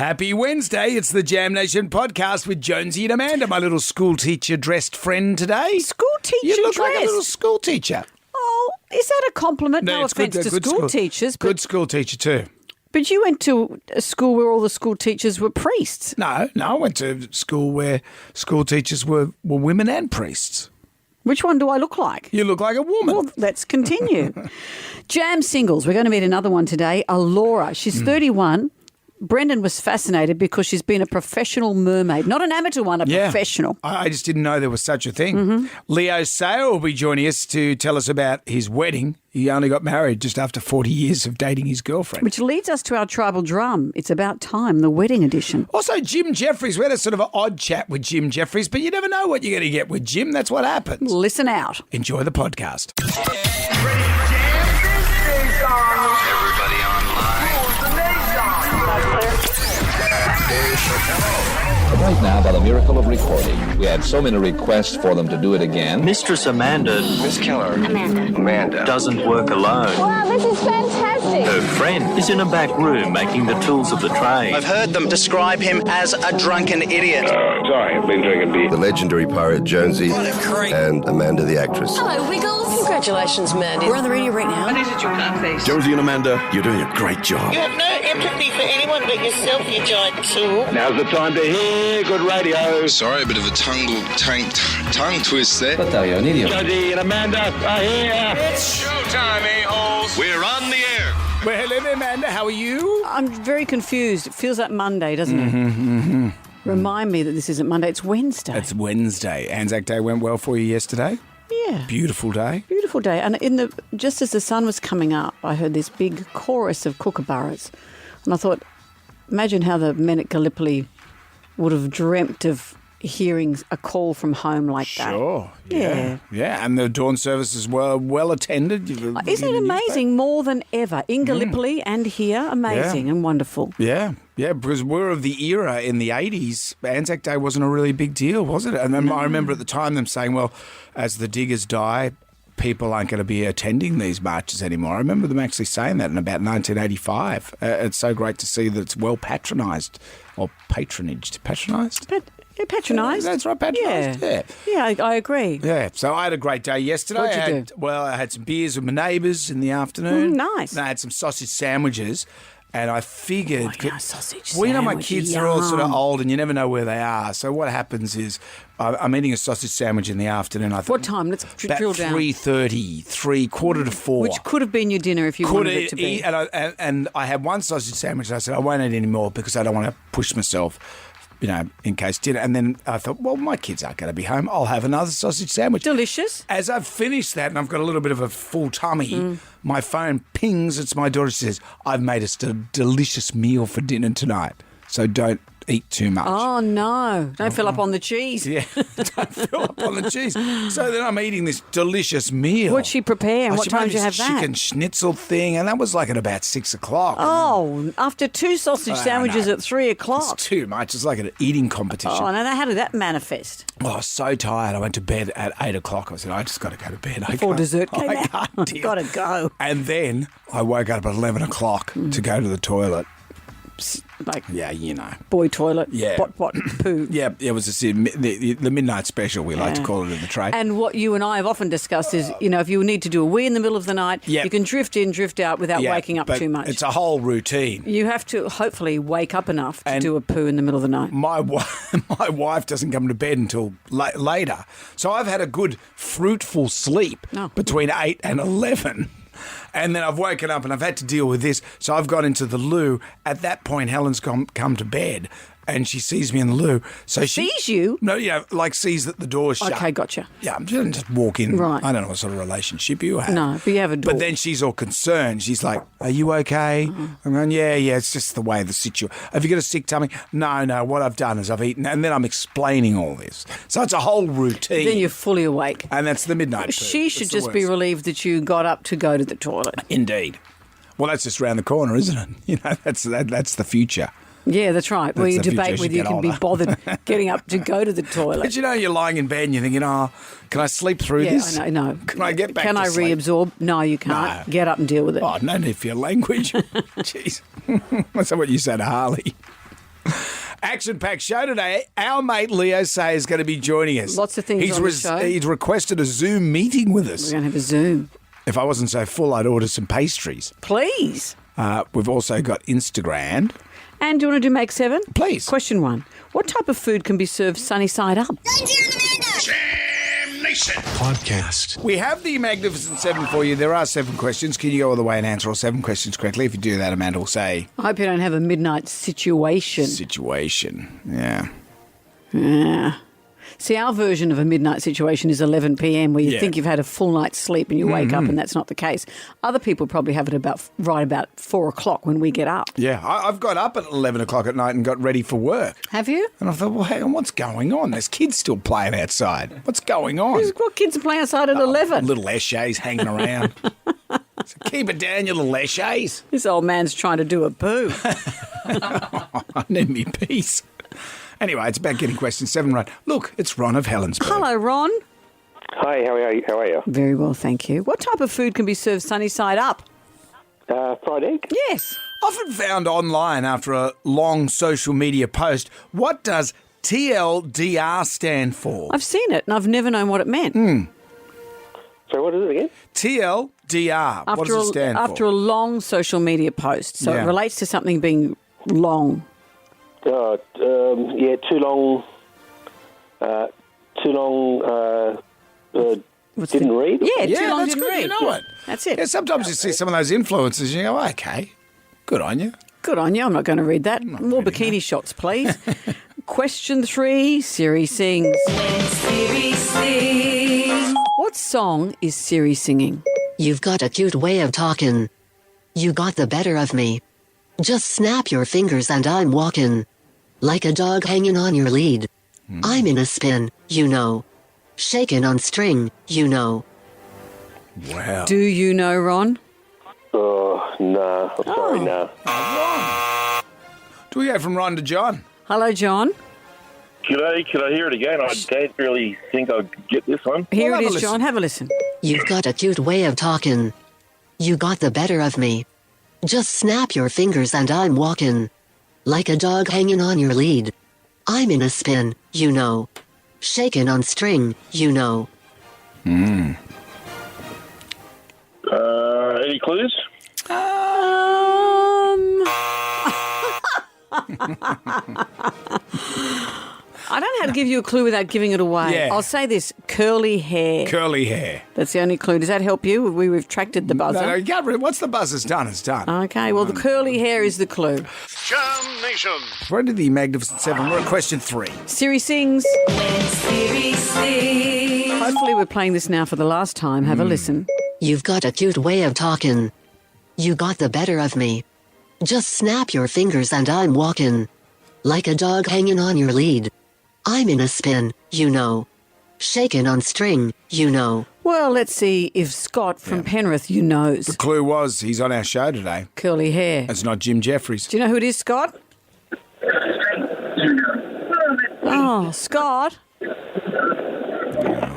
Happy Wednesday. It's the Jam Nation podcast with Jonesy and Amanda, my little school teacher dressed friend today. School teacher You look dress? like a little school teacher. Oh, is that a compliment? No it's offence good- to good school teachers. Good school teacher too. But you went to a school where all the school teachers were priests. No, I went to school where school teachers were women and priests. Which one do I look like? You look like a woman. Well, let's continue. Jam singles. We're going to meet another one today, Alora. She's 31. Brendan was fascinated because she's been a professional mermaid. Not an amateur one, a professional. I just didn't know there was such a thing. Mm-hmm. Leo Sale will be joining us to tell us about his wedding. He only got married just after 40 years of dating his girlfriend. Which leads us to our tribal drum. It's about time, the wedding edition. Also, Jim Jeffries. We had a sort of an odd chat with Jim Jeffries, but you never know what you're going to get with Jim. That's what happens. Listen out. Enjoy the podcast. Everybody online. Right now, by the miracle of recording, we had so many requests for them to do it again. Mistress Amanda Miss Keller. Amanda. doesn't work alone. Wow, this is fantastic. Her friend is in a back room making the tools of the trade. I've heard them describe him as a drunken idiot. Sorry, I've been drinking beer. The legendary pirate Jonesy and Amanda the actress. Hello, Wiggles. Congratulations, Mandy. We're on the radio right now. Jonesy and Amanda, you're doing a great job. You have no empathy for anyone but yourself, you giant tool. Now's the time to hear good radio. Sorry, a bit of a tongue twist there. Jonesy and Amanda are here. It's showtime, a-holes. We're on the air. Well, hello, Amanda. How are you? I'm very confused. It feels like Monday, doesn't it? Remind me that this isn't Monday, it's Wednesday. It's Wednesday. Anzac Day went well for you yesterday. Yeah. Beautiful day. Beautiful day. And just as the sun was coming up, I heard this big chorus of kookaburras. And I thought, imagine how the men at Gallipoli would have dreamt of hearing a call from home like that. Sure. Yeah. Yeah, and the dawn services were well attended. Isn't it amazing? More than ever. In Gallipoli and here, amazing and wonderful. Yeah, because we're of the era in the 80s. Anzac Day wasn't a really big deal, was it? And then I remember at the time them saying, well, as the diggers die, people aren't going to be attending these marches anymore. I remember them actually saying that in about 1985. It's so great to see that it's well patronised or patronaged. Patronised? Patronised. That's right, patronised. Yeah. Yeah, I agree. Yeah, so I had a great day yesterday. What'd you do? Well, I had some beers with my neighbours in the afternoon. Nice. And I had some sausage sandwiches. And I figured... Oh, yeah, sausage well, you know, my sandwich, kids are all sort of yum. old and you never know where they are. So what happens is I'm eating a sausage sandwich in the afternoon. I thought, What time? Let's about drill down. 3:30, quarter to 4. Which could have been your dinner if you Could wanted it to be. and I had one sausage sandwich and I said, I won't eat any more because I don't want to push myself, in case dinner. And then I thought, well, my kids aren't going to be home. I'll have another sausage sandwich. Delicious. As I've finished that and I've got a little bit of a full tummy, my phone pings. It's my daughter. She says, I've made us a delicious meal for dinner tonight. So don't eat too much. Oh, no. Don't fill up on the cheese. Yeah, don't fill up on the cheese. So then I'm eating this delicious meal. What'd she prepare and what She time made did you this have that? chicken schnitzel thing, and that was like at about 6 o'clock. Oh, after 2 sausage sandwiches no. at 3 o'clock. It's too much. It's like an eating competition. Oh, now how did that manifest? Oh, I was so tired. I went to bed at 8 o'clock. I said, I just got to go to bed. Before dessert came out. can't deal. Gotta go. And then I woke up at 11 o'clock to go to the toilet. Like Yeah, you know. boy toilet. Yeah. What, poo. Yeah, it was the midnight special, we like to call it in the trade. And what you and I have often discussed is, if you need to do a wee in the middle of the night, Yep. you can drift in, drift out without Yeah, waking up but too much. It's a whole routine. You have to hopefully wake up enough to And- do a poo in the middle of the night. My wife doesn't come to bed until later. So I've had a good, fruitful sleep Oh. between 8 and 11. And then I've woken up and I've had to deal with this. So I've gone into the loo. At that point, Helen's come to bed and she sees me in the loo. So she Sees you? No, sees that the door's shut. Okay, gotcha. Yeah, I'm just walk in. Right. I don't know what sort of relationship you have. No, but you have a door. But then she's all concerned. She's like, "Are you okay?" I'm going, "Yeah, it's just the way the situation. Have you got a sick tummy?" No. What I've done is I've eaten, and then I'm explaining all this. So it's a whole routine. Then you're fully awake. and that's the midnight. poo. She should It's the just be worst. relieved that you got up to go to the toilet. Indeed. Well, that's just around the corner, isn't it? That's the future. Yeah, that's right. Where That's you the future debate as you whether you get can be older. bothered getting up to go to the toilet. But you're lying in bed and you're thinking, can I sleep through Yeah, this? I know. Can I get back Can to I sleep? reabsorb? No, you can't. No. Get up and deal with it. Oh, no need for your language. Jeez. That's what you say to Harley. action-packed show today. Our mate Leo Say is going to be joining us. Lots of things on the show. He's requested a Zoom meeting with We're us. going to have a Zoom. If I wasn't so full, I'd order some pastries. Please. We've also got Instagram. And do you want to do Make 7? Please. Question 1. What type of food can be served sunny side up? Jam Nation. Podcast. We have the Magnificent 7 for you. There are 7 questions. Can you go all the way and answer all 7 questions correctly? If you do that, Amanda will say... I hope you don't have a midnight situation. Yeah. Yeah. See, our version of a midnight situation is 11 p.m. where you think you've had a full night's sleep and you wake up and that's not the case. Other people probably have it right about 4 o'clock when we get up. Yeah, I've got up at 11 o'clock at night and got ready for work. Have you? And I thought, well, hang on, what's going on? There's kids still playing outside. What's going on? What kids are playing outside at 11? Little Eshays hanging around. So keep it down, you little Eshays. This old man's trying to do a poo. I need me peace. Anyway, it's about getting question 7 right. Look, it's Ron of Helensburgh. Hello, Ron. Hi, how are you? Very well, thank you. What type of food can be served sunny side up? Fried egg? Yes. Often found online after a long social media post, what does TLDR stand for? I've seen it and I've never known what it meant. So what is it again? TLDR. What does it stand for? After a long social media post. So Yeah. it relates to something being long. Too long. Didn't read? Yeah, Yeah, too long that's didn't good. read. You know it. That's it. Yeah, sometimes you see some of those influencers and you go, okay, good on you. Good on you. I'm not going to read that. More bikini shots, please. Question 3, Siri sings. What song is Siri singing? You've got a cute way of talking. You got the better of me. Just snap your fingers and I'm walking. Like a dog hanging on your lead. I'm in a spin, you know. Shaking on string, you know. Wow. Do you know, Ron? Oh, no. I'm sorry, no. Do we go from Ron to John? Hello, John. Could I hear it again? I don't really think I'd get this one. Here Well, it have a is, listen. John. Have a listen. You've got a cute way of talking. You got the better of me. Just snap your fingers and I'm walking. Like a dog hanging on your lead. I'm in a spin, you know. Shaking on string, you know. Any clues? I don't know how to give you a clue without giving it away. Yeah. I'll say this, curly hair. Curly hair. That's the only clue. Does that help you? We retracted the buzzer. No, you can't really, once the buzzer's done, it's done. Okay, well, the curly hair is the clue. Jam Nation. We're into the Magnificent 7. We're at question 3. Siri sings. Hopefully we're playing this now for the last time. Have a listen. You've got a cute way of talking. You got the better of me. Just snap your fingers and I'm walking. Like a dog hanging on your lead. I'm in a spin, you know. Shaking on string, you know. Well, let's see if Scott from Penrith, you knows. The clue was he's on our show today. Curly hair. It's not Jim Jeffries. Do you know who it is, Scott? Oh, Scott.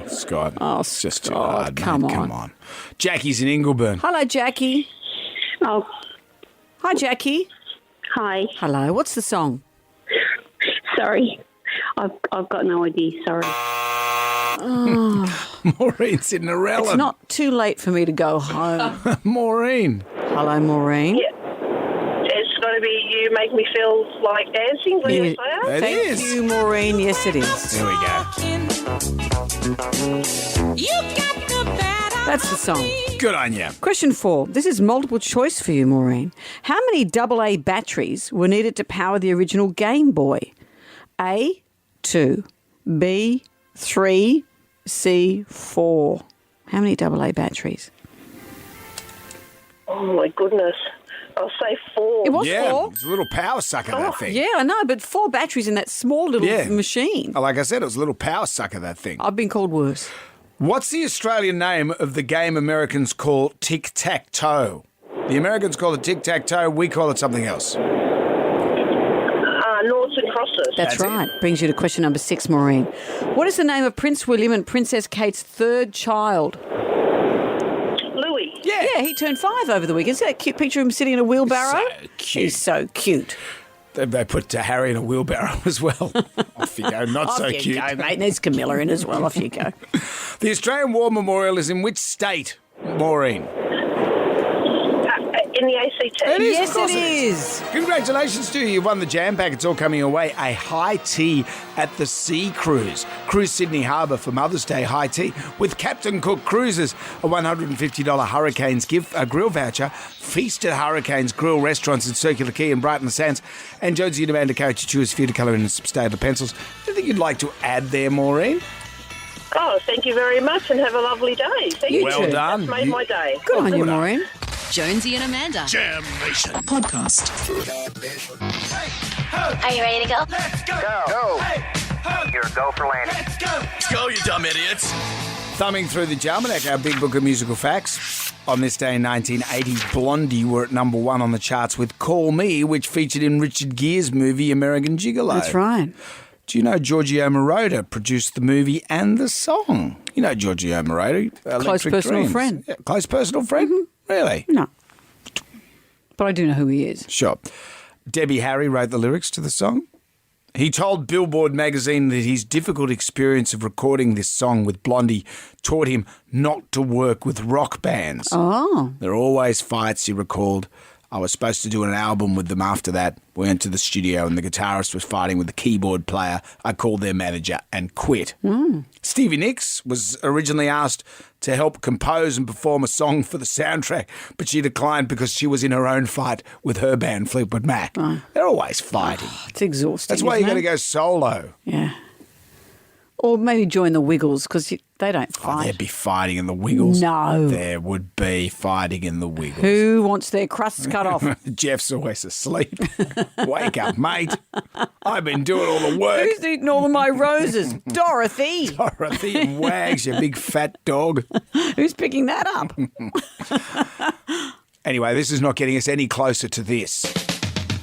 Scott. Oh, It's just too Scott, hard, mate. come Come on. on. Jackie's in Ingleburn. Hello, Jackie. Oh, Hi, Jackie. hi. Hello. What's the song? Sorry. I've got no idea. Sorry. Maureen Cinderella. It's not too late for me to go home. Maureen. Hello, Maureen. Yeah. It's got to be You Make Me Feel Like Dancing, Leo Yeah. Sayer. It Thank is. you, Maureen. Yes, it is. There we go. That's the song. Good on you. Question 4. This is multiple choice for you, Maureen. How many AA batteries were needed to power the original Game Boy? A, 2, B, 3, C, 4. How many AA batteries? Oh, my goodness. I'll say 4. It was Yeah, 4. it's a little power sucker, that thing. Yeah, I know, but 4 batteries in that small little Yeah. machine. Like I said, it was a little power sucker, that thing. I've been called worse. What's the Australian name of the game Americans call tic-tac-toe? The Americans call it tic-tac-toe. We call it something else. Noughts and crosses. That's right. Brings you to question number 6, Maureen. What is the name of Prince William and Princess Kate's third child? Louis. Yeah, he turned 5 over the weekend. See that cute picture of him sitting in a wheelbarrow? So cute. He's so cute. They put Harry in a wheelbarrow as well. Off you go. Not so Off you cute. go, mate. There's Camilla in as well. Off you go. The Australian War Memorial is in which state, Maureen? In the ACT. It is, Yes, of course it is. Congratulations to you. You've won the jam pack. It's all coming your way. A high tea at the Sea Cruise. Cruise Sydney Harbour for Mother's Day high tea with Captain Cook Cruises. A $150 Hurricanes grill voucher. Feast at Hurricanes Grill Restaurants in Circular Quay and Brighton Sands. And Jonesy and Amanda Carrick-Choose for you to colour in some Staedtler pencils. Anything you'd like to add there, Maureen? Oh, thank you very much and have a lovely day. Thank you. Well done. That's made my day. Good on you, Maureen. Jonesy and Amanda. Jam Nation. Podcast. Are you ready to go? Go. Here, go for landing. Let's go, you dumb idiots. Thumbing through the Jalmanac, our big book of musical facts. On this day in 1980, Blondie were at number 1 on the charts with Call Me, which featured in Richard Gere's movie American Gigolo. That's right. Do you know Giorgio Moroder produced the movie and the song? You know Giorgio Moroder? Close personal friend. Yeah, close personal friend? Mm-hmm. Really? No. But I do know who he is. Sure. Debbie Harry wrote the lyrics to the song. He told Billboard magazine that his difficult experience of recording this song with Blondie taught him not to work with rock bands. Oh. There are always fights, he recalled. I was supposed to do an album with them after that. We went to the studio and the guitarist was fighting with the keyboard player. I called their manager and quit. Stevie Nicks was originally asked to help compose and perform a song for the soundtrack, but she declined because she was in her own fight with her band Fleetwood Mac. They're always fighting. It's exhausting. That's why you got isn't to it? go solo. Yeah. Or maybe join the Wiggles because they don't Oh, fight. there'd be fighting in the Wiggles. No. There would be fighting in the Wiggles. Who wants their crusts cut off? Jeff's always asleep. Wake up, mate. I've been doing all the work. Who's eating all of my roses? Dorothy. Dorothy and Wags, you big fat dog. Who's picking that up? Anyway, this is not getting us any closer to this.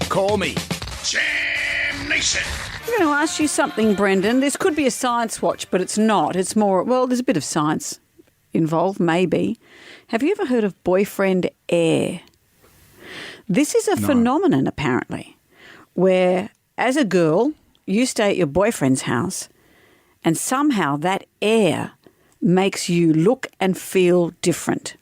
Call me. Jam Nation. I'm going to ask you something, Brendan. This could be a science watch, but it's not. It's more, well, there's a bit of science involved, maybe. Have you ever heard of boyfriend air? This is a phenomenon, apparently, where as a girl, you stay at your boyfriend's house and somehow that air makes you look and feel different.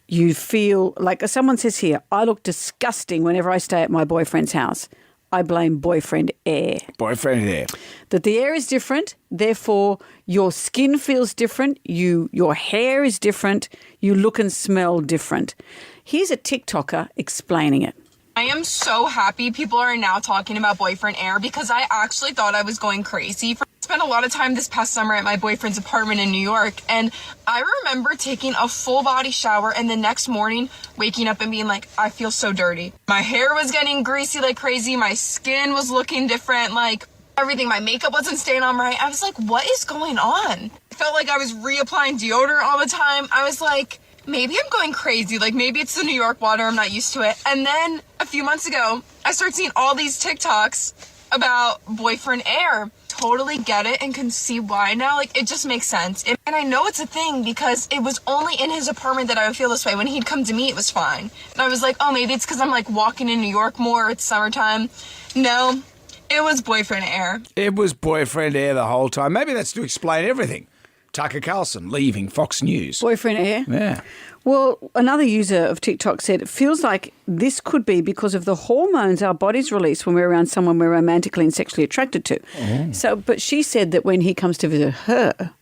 You feel like someone says here, I look disgusting whenever I stay at my boyfriend's house. I blame boyfriend air. Boyfriend air. That the air is different, therefore your skin feels different, your hair is different, you look and smell different. Here's a TikToker explaining it. I am so happy people are now talking about boyfriend air because I actually thought I was going crazy. I spent a lot of time this past summer at my boyfriend's apartment in New York, and I remember taking a full body shower and the next morning waking up and being like, I feel so dirty. My hair was getting greasy like crazy. My skin was looking different, like everything. My makeup wasn't staying on right. I was like, what is going on? I felt like I was reapplying deodorant all the time. I was like, maybe I'm going crazy. Like, maybe it's the New York water. I'm not used to it. And then a few months ago, I started seeing all these TikToks about boyfriend air. Totally get it and can see why now. Like, it just makes sense. And I know it's a thing because it was only in his apartment that I would feel this way. When he'd come to me, it was fine. And I was like, oh, maybe it's because I'm, like, walking in New York more. It's summertime. No, it was boyfriend air. It was boyfriend air the whole time. Maybe that's to explain everything. Tucker Carlson leaving Fox News. Boyfriend air? Yeah. Well, another user of TikTok said it feels like this could be because of the hormones our bodies release when we're around someone we're romantically and sexually attracted to. So, but she said that when he comes to visit her,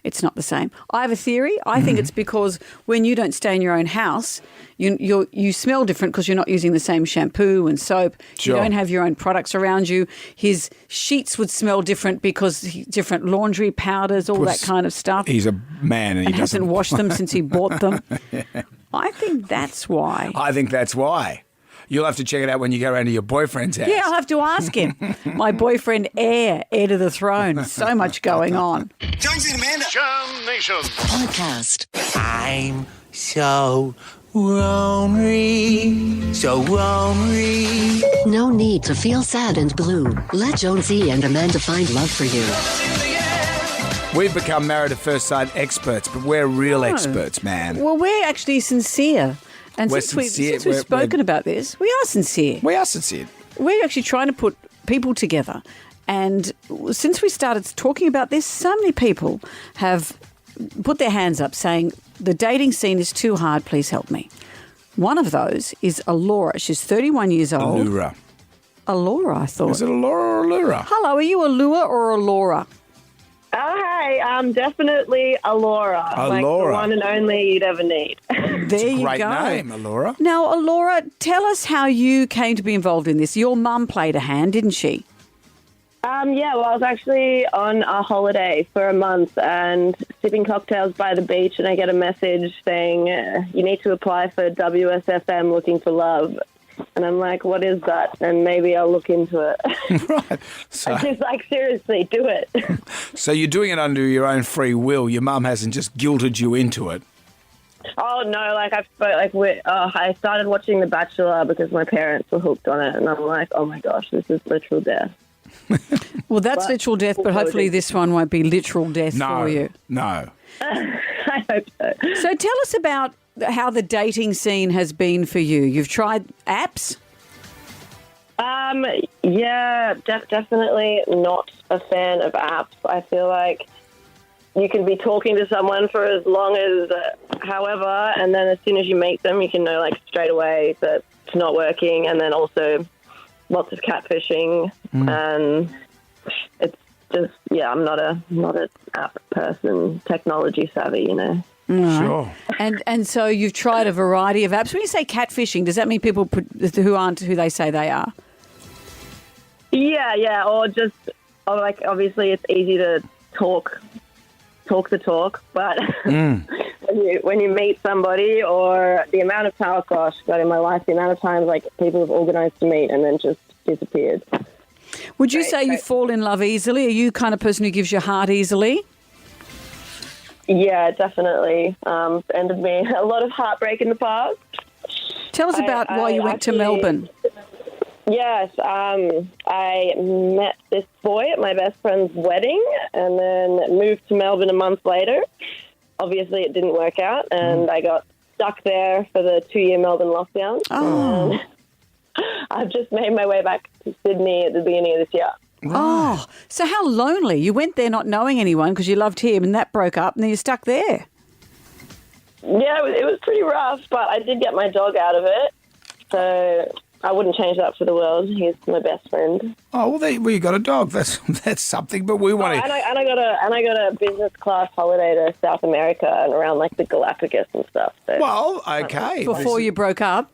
it's not the same. I have a theory. I think it's because when you don't stay in your own house, you smell different because you're not using the same shampoo and soap. Sure. You don't have your own products around you. His sheets would smell different because different laundry powders, all that kind of stuff. He's a man and he hasn't washed them since he bought them. Yeah. I think that's why. I think that's why. You'll have to check it out when you go around to your boyfriend's house. Yeah, I'll have to ask him. My boyfriend heir to the throne. So much going on. Jonesy and Amanda. Jam Nation. Podcast. I'm so lonely, so lonely. No need to feel sad and blue. Let Jonesy and Amanda find love for you. We've become Married at First Sight experts, but we're real experts, man. Well, we're actually sincere. And We're since sincere. we've spoken about this, we are sincere. We are sincere. we're actually trying to put people together. And since we started talking about this, so many people have put their hands up saying, the dating scene is too hard, please help me. One of those is Alora. She's 31 years old. Allura. Allura, I thought. Is it Allura or Allura? Hello, are you Allura or Allura? Oh, hey, I'm definitely Allura. Like the Allura. one and only you'd ever need. There you Great go. name, Allura. Now, Allura, tell us how you came to be involved in this. Your mum played a hand, didn't she? Yeah, well, I was actually on a holiday for a month and sipping cocktails by the beach, and I get a message saying, you need to apply for WSFM Looking for Love. And I'm like, what is that? And maybe I'll look into it. Right. So, And she's like, seriously, do it. so you're doing it under your own free will. Your mum hasn't just guilted you into it. Oh, no, I started watching The Bachelor because my parents were hooked on it, and I'm like, oh, my gosh, this is literal death. Well, that's literal death, but hopefully this one won't be literal death for you. No. I hope so. So tell us about how the dating scene has been for you. You've tried apps? Yeah, definitely not a fan of apps. I feel like you can be talking to someone for as long as however, and then as soon as you meet them, you can know like straight away that it's not working, and then also lots of catfishing, and it's just, I'm not an app person, technology savvy, you know. Sure. And so you've tried a variety of apps. When you say catfishing, does that mean people who aren't who they say they are? Yeah, or just like obviously it's easy to talk the talk, but when you meet somebody, or the amount of time, in my life, the amount of times like people have organised to meet and then just disappeared. Would you say you fall in love easily? Are you the kind of person who gives your heart easily? Yeah, definitely. Ended me a lot of heartbreak in the past. Tell us about why you went to Melbourne. Yes, I met this boy at my best friend's wedding and then moved to Melbourne a month later. Obviously, it didn't work out, and I got stuck there for the 2-year Melbourne lockdown. Oh. I've just made my way back to Sydney at the beginning of this year. Right. Oh, so how lonely. You went there not knowing anyone because you loved him, and that broke up, and then you're stuck there. Yeah, it was pretty rough, but I did get my dog out of it, so I wouldn't change that for the world. He's my best friend. Oh, well, you got a dog. That's something, but we want to... And I got a business class holiday to South America and around like the Galapagos and stuff. So. Well, okay. Before you broke up?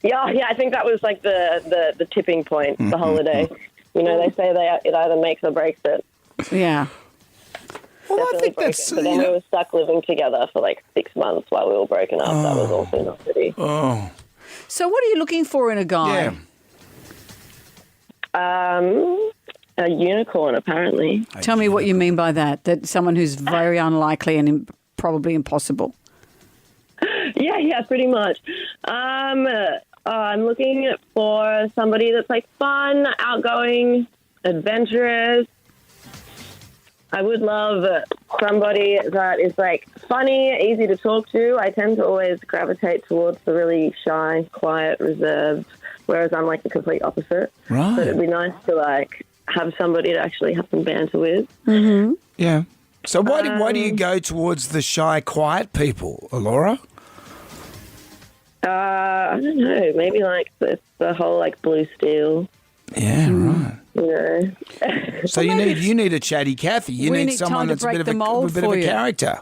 Yeah, I think that was like the tipping point, the holiday. You know, they say it either makes or breaks it. Yeah. Well, Definitely I think broke that's... it. But then we were stuck living together for like 6 months while we were broken up. That was also not pretty. Oh. So what are you looking for in a guy? Yeah. A unicorn, apparently. Tell me what you mean by that. That someone who's very unlikely and probably impossible. Yeah, pretty much. I'm looking for somebody that's like fun, outgoing, adventurous. I would love somebody that is like funny, easy to talk to. I tend to always gravitate towards the really shy, quiet, reserved, whereas I'm like the complete opposite. Right. So it'd be nice to like have somebody to actually have some banter with. Mm-hmm. Yeah. So why do you go towards the shy, quiet people, Alora? I don't know. Maybe like the whole like blue steel. Yeah, right. You know. So you need a chatty Cathy. We need need someone time to that's a break bit the of mold a bit of for a you. character.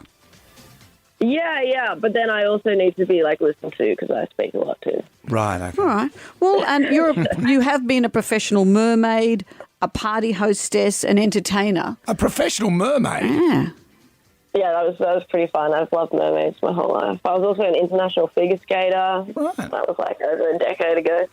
Yeah, but then I also need to be like listened to because I speak a lot too. Right. Okay. All right. Well, and you have been a professional mermaid, a party hostess, an entertainer. A professional mermaid? Yeah. Yeah, that was pretty fun. I've loved mermaids my whole life. I was also an international figure skater. Right. That was like over a decade ago.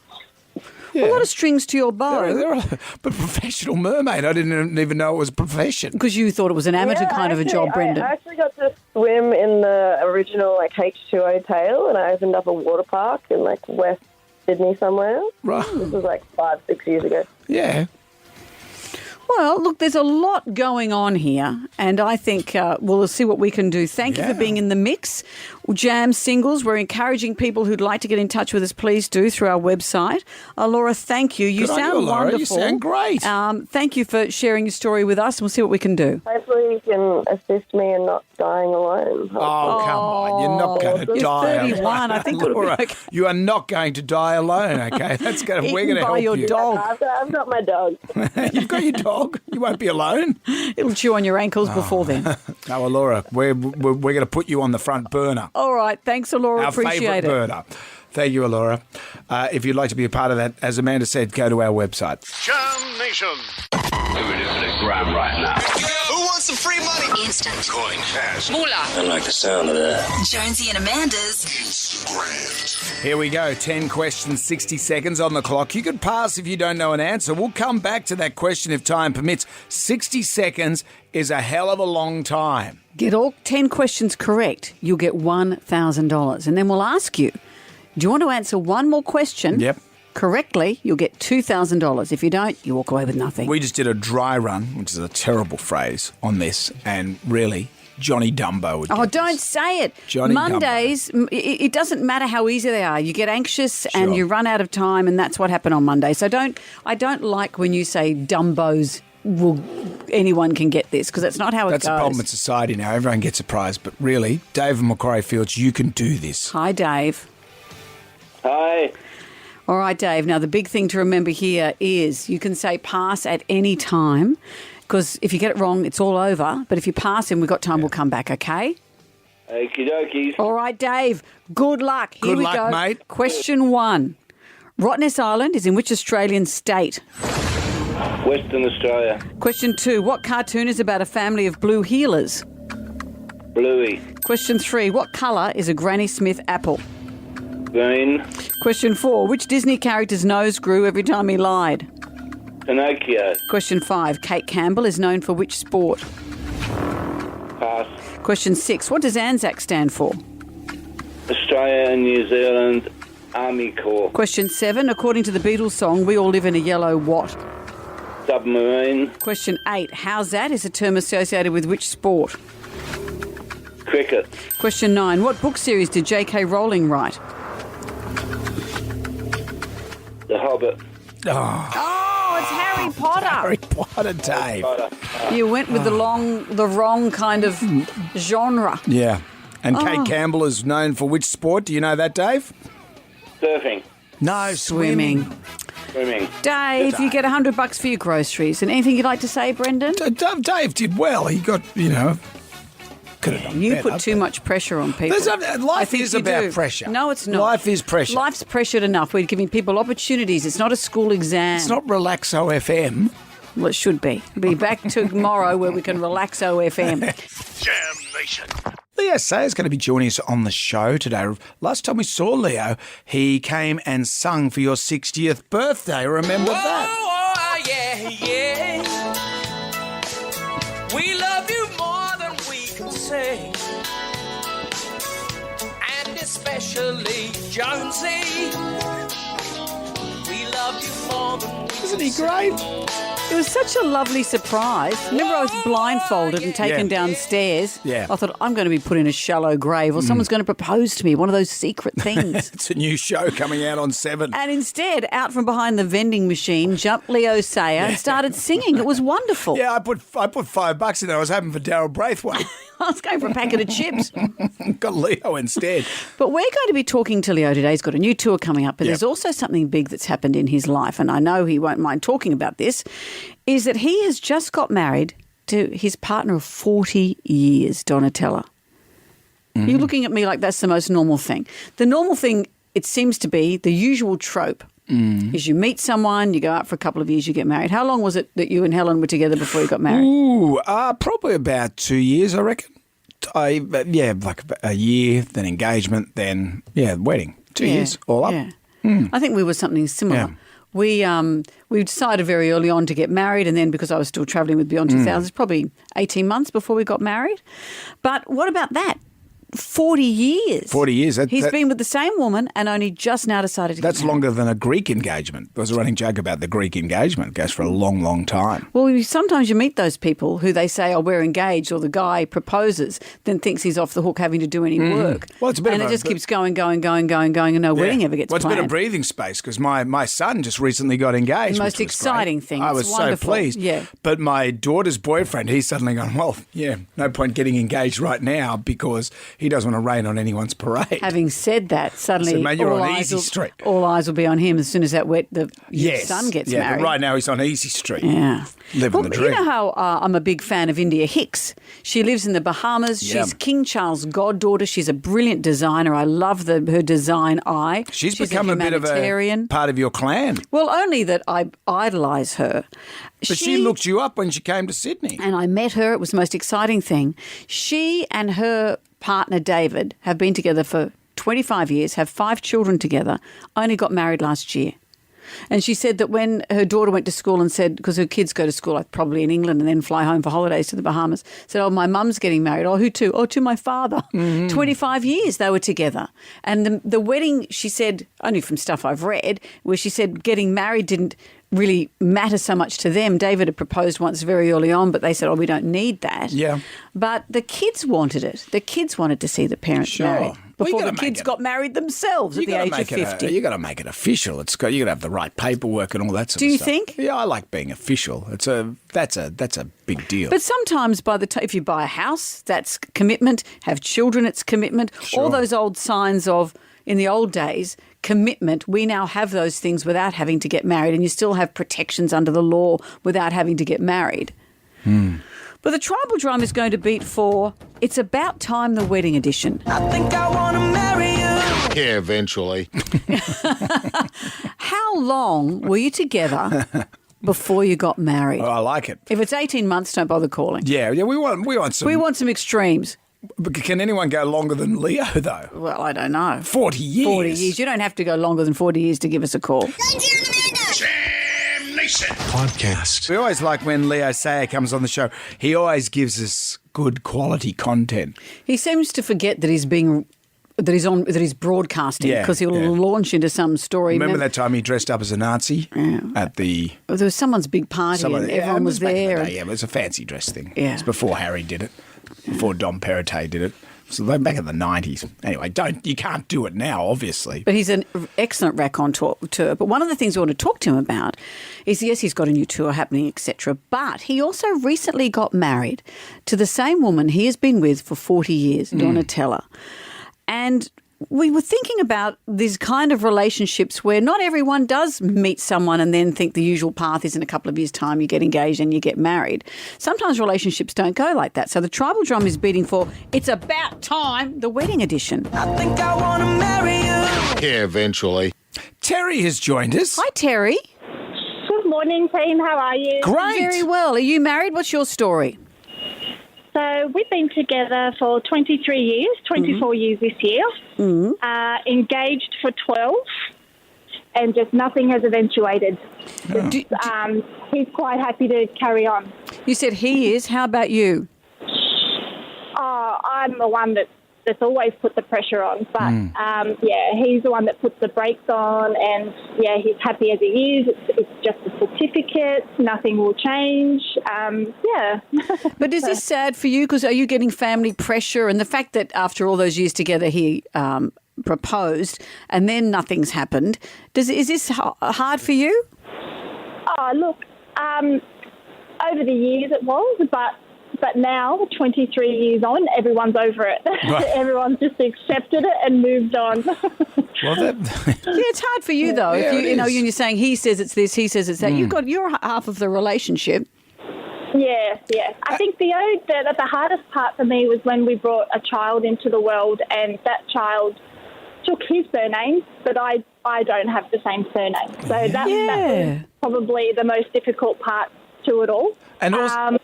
Yeah. A lot of strings to your bow. But professional mermaid, I didn't even know it was a profession. Because you thought it was an amateur kind of a job, Brendan. I actually got to swim in the original like H2O tail, and I opened up a water park in like West Sydney somewhere. Right. This was like 5-6 years ago. Yeah. Well, look, there's a lot going on here, and I think we'll see what we can do. Thank you for being in the mix. Jam Singles, we're encouraging people who'd like to get in touch with us, please do, through our website. Laura, thank you. You Good on sound you, Laura. wonderful. You sound great. Thank you for sharing your story with us, and we'll see what we can do. Hopefully you can assist me in not dying alone. Oh, come on. You're not going to die. You're 31. I think it'll be Laura, okay. you are not going to die alone, okay? We're going to help your you. dog. I've got my dog. You've got your dog. You won't be alone. It'll chew on your ankles before then. No, well, Laura, we're going to put you on the front burner. All right. Thanks, Laura. Our Appreciate favourite it. burner. Thank you, Laura. If you'd like to be a part of that, as Amanda said, go to our website. Jam Nation. Grab right now. Who wants some free money? Instant. Coin, cash. Moolah. I like the sound of that. Jonesy and Amanda's Here we go. 10 questions, 60 seconds on the clock. You could pass if you don't know an answer. We'll come back to that question if time permits. 60 seconds is a hell of a long time. Get all 10 questions correct, you'll get $1,000. And then we'll ask you, do you want to answer one more question? Yep. Correctly, you'll get $2,000. If you don't, you walk away with nothing. We just did a dry run, which is a terrible phrase, on this, and really, Johnny Dumbo would Oh, get don't this. say it. Johnny Mondays, it doesn't matter how easy they are. You get anxious and Sure. you run out of time, and that's what happened on Monday. So I don't like when you say Dumbos. Anyone can get this, because that's not how it That's goes. the problem with society now. Everyone gets a prize, but really, Dave and Macquarie Fields, you can do this. Hi, Dave. Hi. All right, Dave. Now, the big thing to remember here is you can say pass at any time, because if you get it wrong, it's all over. But if you pass and we've got time, we'll come back, okay? Okie dokies. All right, Dave. Good luck. Here Good we luck, go. mate. Question 1. Rottnest Island is in which Australian state? Western Australia. Question 2. What cartoon is about a family of blue heelers? Bluey. Question 3. What colour is a Granny Smith apple? Green. Question 4. Which Disney character's nose grew every time he lied? Pinocchio. Question 5. Kate Campbell is known for which sport? Pass. Question 6. What does ANZAC stand for? Australia and New Zealand Army Corps. Question 7. According to the Beatles song, we all live in a yellow what? Submarine. Question 8. How's that is a term associated with which sport? Cricket. Question 9. What book series did J.K. Rowling write? The Hobbit. Oh, it's Harry Potter. Harry Potter, Dave. You went with the wrong kind of genre. Yeah. And Oh. Kate Campbell is known for which sport? Do you know that, Dave? Surfing. No, Swimming. Swimming. Dave, you get $100 for your groceries. And anything you'd like to say, Brendan? Dave did well. He got, could have done You better, put too much pressure on people. I Life think is you about do. pressure. No, it's not. Life is pressure. Life's pressured enough. We're giving people opportunities. It's not a school exam. It's not Relaxo FM. Well, it should be. We'll be back tomorrow where we can relax OFM. Jam Nation. Leo Sayer is going to be joining us on the show today. Last time we saw Leo, he came and sung for your 60th birthday. Remember that? Oh, yeah, yeah. We love you more than we can say. And especially Jonesy. We love you more than we can Isn't he great? It was such a lovely surprise. Remember, I was blindfolded and taken Yeah. downstairs. Yeah. I thought, I'm going to be put in a shallow grave or someone's going to propose to me, one of those secret things. It's a new show coming out on 7. And instead, out from behind the vending machine, jumped Leo Sayer and started singing. It was wonderful. Yeah, I put $5 in there. I was hoping for Daryl Braithwaite. I was going for a packet of chips. Got Leo instead. But we're going to be talking to Leo today. He's got a new tour coming up, but Yep. there's also something big that's happened in his life, and I know he won't mind talking about this, is that he has just got married to his partner of 40 years, Donatella. You're looking at me like that's the most normal thing. The normal thing, it seems to be, the usual trope, is you meet someone, you go out for a couple of years, you get married. How long was it that you and Helen were together before you got married? Ooh, probably about 2 years, I reckon. Like a year, then engagement, then, wedding. 2 years, all up. Yeah. I think we were something similar. Yeah. We decided very early on to get married, and then because I was still travelling with Beyond 2000, it's probably 18 months before we got married. But what about that? 40 years. 40 years. He's been with the same woman and only just now decided to get That's married. longer than a Greek engagement. There was a running joke about the Greek engagement. It goes for a long, long time. Well, sometimes you meet those people who they say, oh, we're engaged, or the guy proposes, then thinks he's off the hook having to do any work. Well, it's a bit and of it a- just keeps going, and no wedding ever gets Well, it's planned. been a breathing space because my son just recently got engaged. The most which was exciting great. thing. I It's was wonderful. so pleased. Yeah. But my daughter's boyfriend, he's suddenly gone, well, yeah, no point getting engaged right now because he doesn't want to rain on anyone's parade. Having said that, suddenly I said, "Mate, you're all on eyes easy will, street." all eyes will be on him as soon as the Yes. son gets yeah, married. but right now he's on Easy Street. Yeah. Living the dream. You know how I'm a big fan of India Hicks. She lives in the Bahamas. Yeah. She's King Charles' goddaughter. She's a brilliant designer. I love her design eye. She's become a bit of a humanitarian. part of your clan. Well, only that I idolise her. But she looked you up when she came to Sydney. And I met her. It was the most exciting thing. She and her partner, David, have been together for 25 years, have 5 children together, only got married last year. And she said that when her daughter went to school and said, because her kids go to school like probably in England and then fly home for holidays to the Bahamas, said, oh, my mum's getting married. Oh, who to? Oh, to my father. 25 years they were together. And the wedding, she said, only from stuff I've read, where she said getting married didn't really matter so much to them. David had proposed once very early on, but they said, oh, we don't need that. Yeah. But the kids wanted it. The kids wanted to see the parents Sure. married Well, you before gotta the kids make it- got married themselves at the age of 50. You got to make it official. You got to have the right paperwork and all that sort Do of you stuff. think? Yeah, I like being official. That's a big deal. But sometimes by the time, if you buy a house, that's commitment. Have children, it's commitment. Sure. All those old signs of, in the old days, commitment, we now have those things without having to get married, and you still have protections under the law without having to get married. But the tribal drum is going to beat for It's About Time, the wedding edition. I think I want to marry you. Yeah, eventually. How long were you together before you got married? Oh, I like it. If it's 18 months, don't bother calling. Yeah, we want some. We want some extremes. But can anyone go longer than Leo though? Well, I don't know. 40 years. 40 years. You don't have to go longer than 40 years to give us a call. Jam Nation. Podcast. We always like when Leo Sayer comes on the show. He always gives us good quality content. He seems to forget that he's broadcasting Yeah, because he'll yeah. launch into some story. Remember that time he dressed up as a Nazi at the... There was someone's big party and everyone it was back in the there. day, yeah, it was a fancy dress thing. Yeah. It's before Harry did it, before Dom Perrottet did it. So they're back in the 90s. Anyway, you can't do it now, obviously. But he's an excellent raconteur. But one of the things I want to talk to him about is, yes, he's got a new tour happening, etc. But he also recently got married to the same woman he has been with for 40 years, Donatella. And we were thinking about these kind of relationships where not everyone does meet someone and then think the usual path is in a couple of years' time you get engaged and you get married. Sometimes relationships don't go like that. So the tribal drum is beating for It's About Time, the wedding edition. I think I want to marry you. Yeah, eventually. Terry has joined us. Hi, Terry. Good morning, team. How are you? Great. Very well. Are you married? What's your story? So we've been together for 23 years, 24 years this year. Engaged for 12, and just nothing has eventuated. He's quite happy to carry on. You said he is. How about you? I'm the one that's always put the pressure on, but he's the one that puts the brakes on, and he's happy as he is. It's just a certificate. Nothing will change. But is this sad for you? Because are you getting family pressure, and the fact that after all those years together he proposed and then nothing's happened? Is this hard for you? Oh, look, over the years it was, but now, 23 years on, everyone's over it. Right. Everyone's just accepted it and moved on. Well, it's hard for you though. Yeah, if you know, it is. you're saying he says it's this, he says it's that. You're half of the relationship. Yeah. I think the hardest part for me was when we brought a child into the world, and that child took his surname, but I don't have the same surname. So that was probably the most difficult part to it all. And also,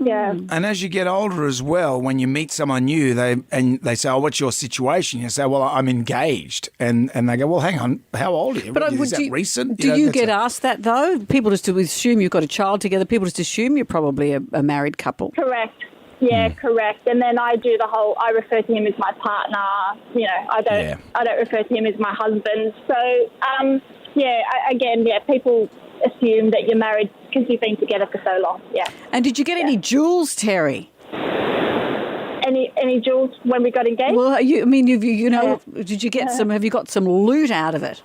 yeah. And as you get older as well, when you meet someone new, they say, "Oh, what's your situation?" You say, "Well, I'm engaged," and they go, "Well, hang on, how old are you? Is that recent?" Do you get asked that though? People just assume you've got a child together. People just assume you're probably a married couple. Correct. Yeah, correct. And then I do the whole, I refer to him as my partner. You know, I don't refer to him as my husband. So, people assume that you're married because you've been together for so long. Yeah. And did you get any jewels, Terry? Any jewels when we got engaged? Well, did you get some? Have you got some loot out of it?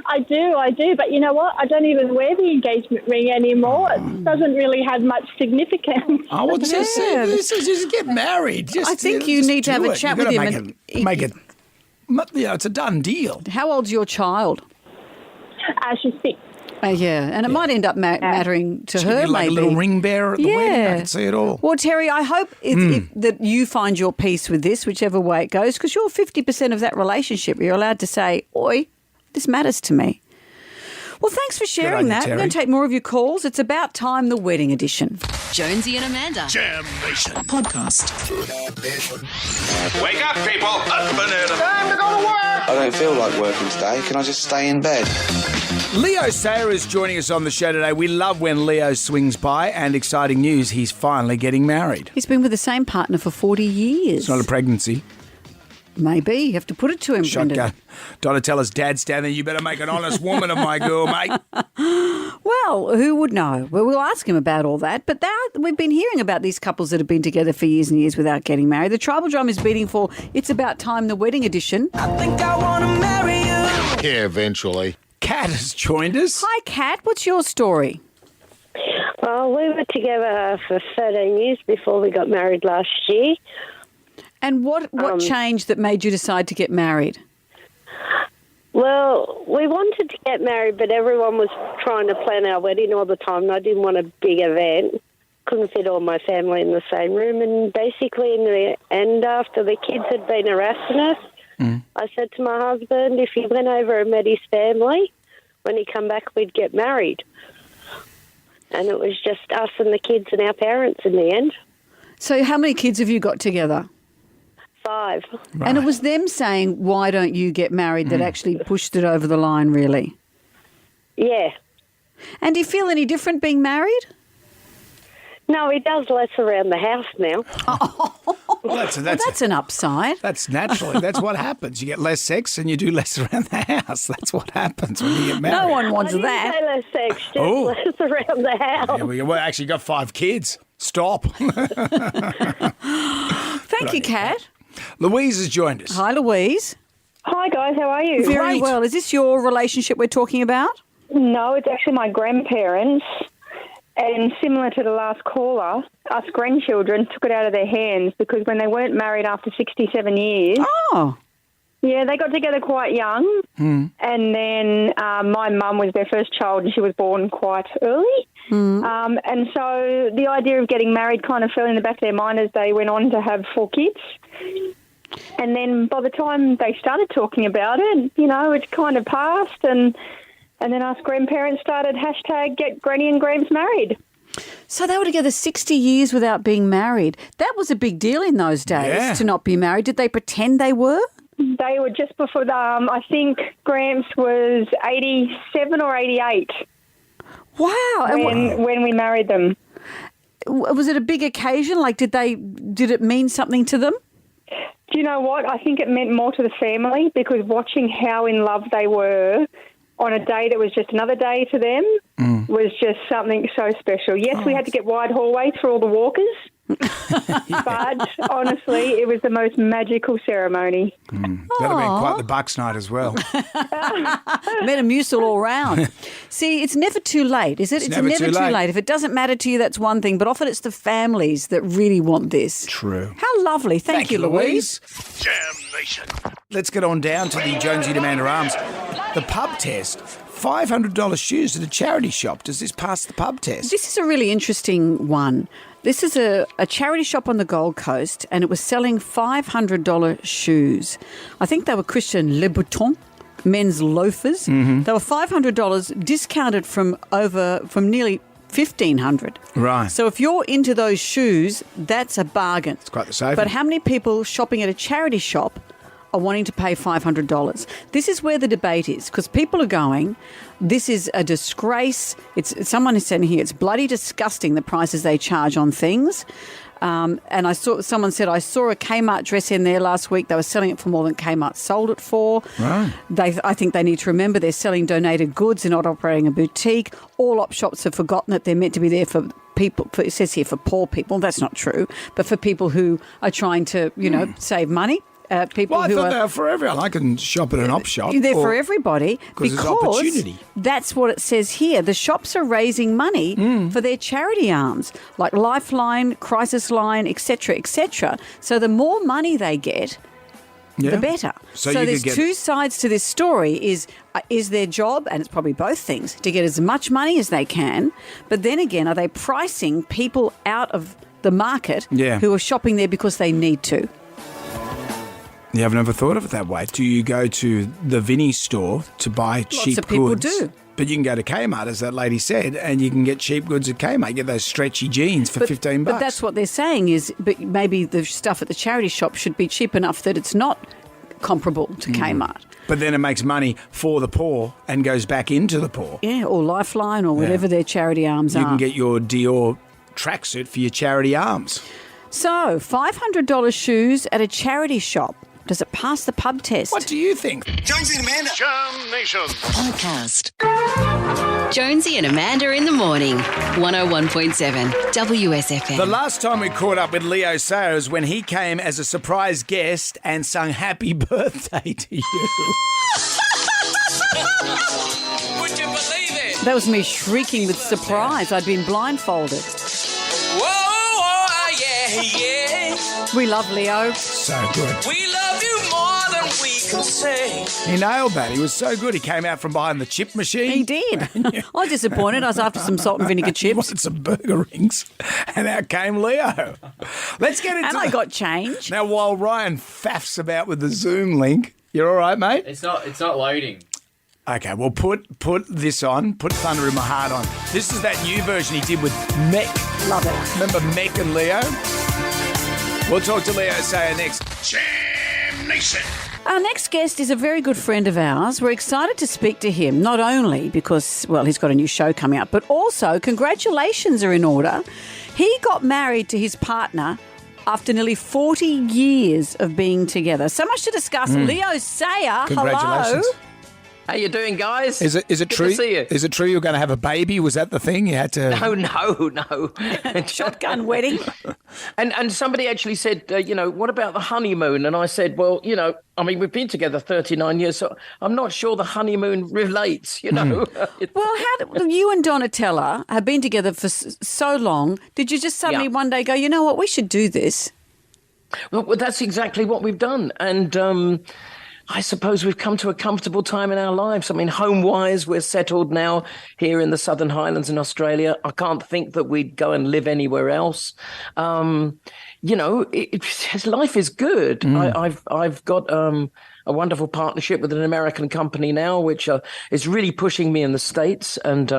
I do. But you know what? I don't even wear the engagement ring anymore. It doesn't really have much significance. Oh, well, just get married. I think you need to have a chat with him. Make it. It's a done deal. How old's your child? She's 6. And it might end up mattering to her, like maybe. A little ring bearer at the wedding. I can see it all. Well, Terry, I hope that you find your peace with this, whichever way it goes, because you're 50% of that relationship. You're allowed to say, oi, this matters to me. Well, thanks for sharing that. We're going to take more of your calls. It's About Time, the wedding edition. Jonesy and Amanda. Jam Nation. Podcast. Wake up, people. Up and at 'em. Time to go to work. I don't feel like working today. Can I just stay in bed? Leo Sayer is joining us on the show today. We love when Leo swings by, and exciting news, he's finally getting married. He's been with the same partner for 40 years. It's not a pregnancy. Maybe. You have to put it to him, Shotgun. Donatella's dad's down there. You better make an honest woman of my girl, mate. Well, who would know? Well, we'll ask him about all that. But we've been hearing about these couples that have been together for years and years without getting married. The tribal drum is beating for It's About Time, the wedding edition. I think I want to marry you. Yeah, eventually. Kat has joined us. Hi, Kat. What's your story? Well, we were together for 13 years before we got married last year. And what changed that made you decide to get married? Well, we wanted to get married, but everyone was trying to plan our wedding all the time, and I didn't want a big event. Couldn't fit all my family in the same room. And basically, in the end, after the kids had been harassing us, I said to my husband, if he went over and met his family, when he come back, we'd get married. And it was just us and the kids and our parents in the end. So how many kids have you got together? 5. Right. And it was them saying, why don't you get married, that actually pushed it over the line, really? Yeah. And do you feel any different being married? No, he does less around the house now. Well, that's an upside. That's naturally. That's what happens. You get less sex and you do less around the house. That's what happens when you get married. No one wants that. I didn't say less sex, just less around the house. Yeah, well, actually, you got 5 kids. Stop. Thank you, Kat. Louise has joined us. Hi, Louise. Hi, guys. How are you? Very well. Is this your relationship we're talking about? No, it's actually my grandparents. And similar to the last caller, us grandchildren took it out of their hands because when they weren't married after 67 years... Oh. Yeah, they got together quite young. And then my mum was their first child and she was born quite early. And so the idea of getting married kind of fell in the back of their mind as they went on to have 4 kids. And then by the time they started talking about it, it kind of passed and then us grandparents started hashtag get granny and gramps married. So they were together 60 years without being married. That was a big deal in those days to not be married. Did they pretend they were? They were just before, I think Gramps was 87 or 88. Wow. When we married them. Was it a big occasion? Like, did it mean something to them? Do you know what? I think it meant more to the family because watching how in love they were on a day that was just another day to them was just something so special. Yes, we had to get wide hallways for all the walkers, but honestly, it was the most magical ceremony. That'd have been quite the Bucks night as well. Metamucil all round. See, it's never too late, is it? It's never too late. If it doesn't matter to you, that's one thing, but often it's the families that really want this. True. How lovely. Thank you, Louise. Jam Nation. Let's get on down to the Jonesy and Amanda Arms. The pub test. $500 shoes at a charity shop. Does this pass the pub test? This is a really interesting one. This is a charity shop on the Gold Coast, and it was selling $500 shoes. I think they were Christian Louboutin men's loafers. They were $500 discounted from nearly $1,500. Right. So if you're into those shoes, that's a bargain. It's quite the saving. But how many people shopping at a charity shop are wanting to pay $500. This is where the debate is, because people are going, this is a disgrace. Someone is saying here, it's bloody disgusting, the prices they charge on things. And someone said, I saw a Kmart dress in there last week. They were selling it for more than Kmart sold it for. Right. I think they need to remember they're selling donated goods. They're not operating a boutique. All op shops have forgotten that they're meant to be there for people. It says here for poor people. That's not true. But for people who are trying to, save money. People I who thought are they were for everyone. I can shop at an op shop. They're for everybody because there's opportunity. That's what it says here. The shops are raising money for their charity arms, like Lifeline, Crisis Line, etc., etc. So the more money they get, the better. So there's two sides to this story. Is their job, and it's probably both things, to get as much money as they can. But then again, are they pricing people out of the market who are shopping there because they need to? Yeah, I've never thought of it that way. Do you go to the Vinnie store to buy cheap goods? Lots of people do. But you can go to Kmart, as that lady said, and you can get cheap goods at Kmart. Get those stretchy jeans for $15. But that's what they're saying is, but maybe the stuff at the charity shop should be cheap enough that it's not comparable to Kmart. But then it makes money for the poor and goes back into the poor. Yeah, or Lifeline or whatever their charity arms are. You can get your Dior tracksuit for your charity arms. So, $500 shoes at a charity shop. Does it pass the pub test? What do you think? Jonesy and Amanda. Jam Nation. Podcast. Jonesy and Amanda in the morning. 101.7 WSFM. The last time we caught up with Leo Sayer was when he came as a surprise guest and sung happy birthday to you. Would you believe it? That was me shrieking with surprise. I'd been blindfolded. Whoa, yeah, yeah. We love Leo. So good. We love you more than we can say. He nailed that. He was so good. He came out from behind the chip machine. He did. I was disappointed. I was after some salt and vinegar chips. He wanted some burger rings. And out came Leo. Let's get into And I got change. Now, while Ryan faffs about with the Zoom link, you're all right, mate? It's not loading. Okay, well, put this on. Put Thunder in My Heart on. This is that new version he did with Mech. Love it. Remember Mech and Leo? We'll talk to Leo Sayer next. Jam Nation. Our next guest is a very good friend of ours. We're excited to speak to him, not only because, well, he's got a new show coming up, but also congratulations are in order. He got married to his partner after nearly 40 years of being together. So much to discuss. Leo Sayer, Congratulations. hello. How you doing, guys? Is it Good true? to see you. Is it true you're going to have a baby? Was that the thing you had to? No. Shotgun wedding. And somebody actually said, what about the honeymoon? And I said, well, we've been together 39 years, so I'm not sure the honeymoon relates, Well, you and Donatella have been together for so long. Did you just suddenly one day go, you know what, we should do this? Well, that's exactly what we've done. And I suppose we've come to a comfortable time in our lives. I mean, home-wise, we're settled now here in the Southern Highlands in Australia. I can't think that we'd go and live anywhere else. Life is good. I've got a wonderful partnership with an American company now, which is really pushing me in the States. And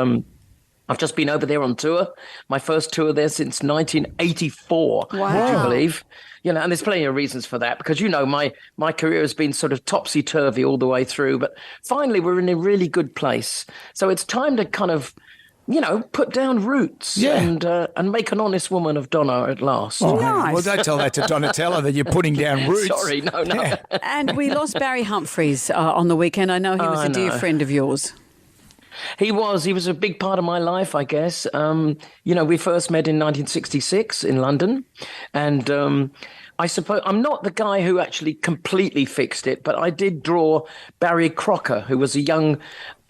I've just been over there on tour, my first tour there since 1984, Wow. would you believe? And there's plenty of reasons for that because, my career has been sort of topsy-turvy all the way through. But finally, we're in a really good place. So it's time to kind of, put down roots and make an honest woman of Donna at last. Oh, Nice. Well, don't tell that to Donatella that you're putting down roots. Sorry, no. Yeah. And we lost Barry Humphries on the weekend. I know he was a dear friend of yours. He was a big part of my life, I guess. We first met in 1966 in London. And I suppose I'm not the guy who actually completely fixed it, but I did draw Barry Crocker, who was a young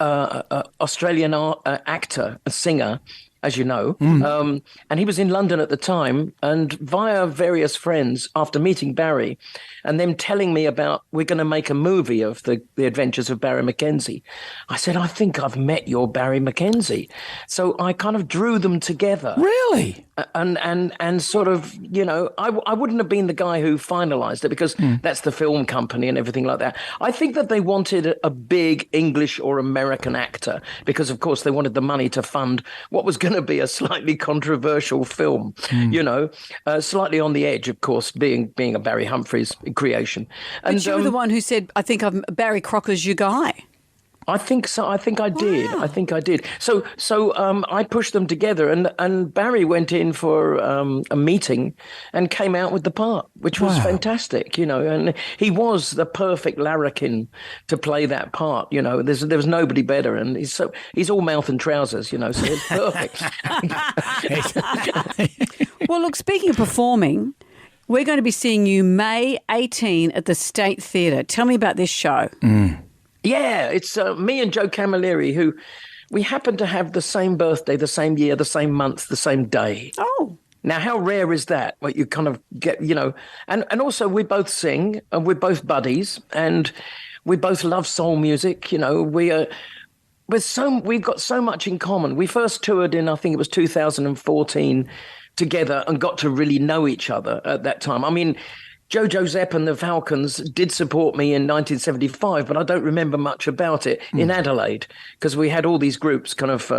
Australian actor, a singer, as you know. And he was in London at the time. And via various friends, after meeting Barry and them telling me about we're going to make a movie of the adventures of Barry Mackenzie, I said, I think I've met your Barry Mackenzie. So I kind of drew them together. Really? And sort of, I wouldn't have been the guy who finalized it because that's the film company and everything like that. I think that they wanted a big English or American actor because, of course, they wanted the money to fund what was going to be a slightly controversial film, you know, slightly on the edge, of course, being a Barry Humphries creation. And But you were the one who said, I think Barry Crocker's your guy. I think so. I think I did. I think I did. So I pushed them together, and Barry went in for a meeting and came out with the part, which was fantastic, you know. And he was the perfect larrikin to play that part, you know. There was nobody better, and he's all mouth and trousers, you know. So it's perfect. Well, look, speaking of performing, we're going to be seeing you May 18 at the State Theatre. Tell me about this show. Yeah, it's me and Joe Camilleri, who we happen to have the same birthday, the same year, the same month, the same day. Oh. Now, how rare is that? What you kind of get, you know, and also we both sing and we're both buddies and we both love soul music. You know, we've got so much in common. We first toured in, I think it was 2014 together and got to really know each other at that time. I mean, Jojo Zepp and the Falcons did support me in 1975, but I don't remember much about it in Adelaide because we had all these groups, kind of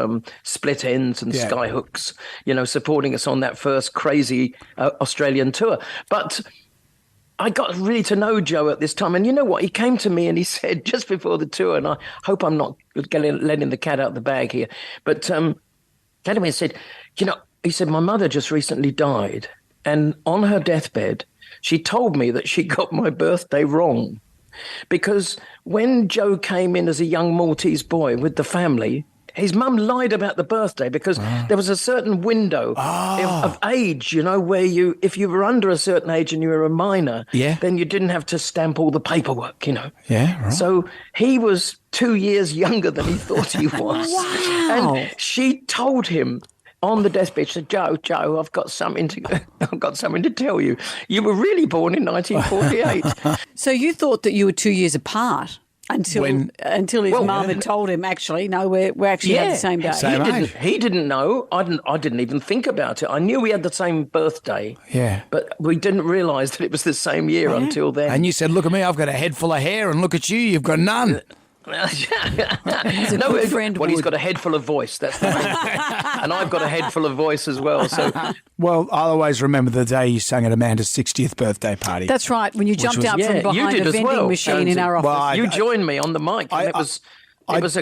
Split Ends and Skyhooks, you know, supporting us on that first crazy Australian tour. But I got really to know Joe at this time. And you know what? He came to me and he said, just before the tour, and I hope I'm not letting the cat out the bag here, but came to me and said, you know, he said, my mother just recently died. And on her deathbed, she told me that she got my birthday wrong because when Joe came in as a young Maltese boy with the family, his mum lied about the birthday because there was a certain window of age, you know, where if you were under a certain age and you were a minor, then you didn't have to stamp all the paperwork, you know. Yeah, right. So he was 2 years younger than he thought he was. Wow. And she told him on the deathbed, she said, Joe, I've got something to tell you. You were really born in 1948. So you thought that you were 2 years apart until his mum had told him, actually, no, we actually had the same day. He didn't know. I didn't even think about it. I knew we had the same birthday. Yeah. But we didn't realise that it was the same year until then. And you said, look at me, I've got a head full of hair, and look at you, you've got none. He's got a head full of voice. That's the main thing. And I've got a head full of voice as well. So, well, I'll always remember the day you sang at Amanda's 60th birthday party. That's right, when you jumped out from behind a vending machine in our office. Well, you joined me on the mic, and it was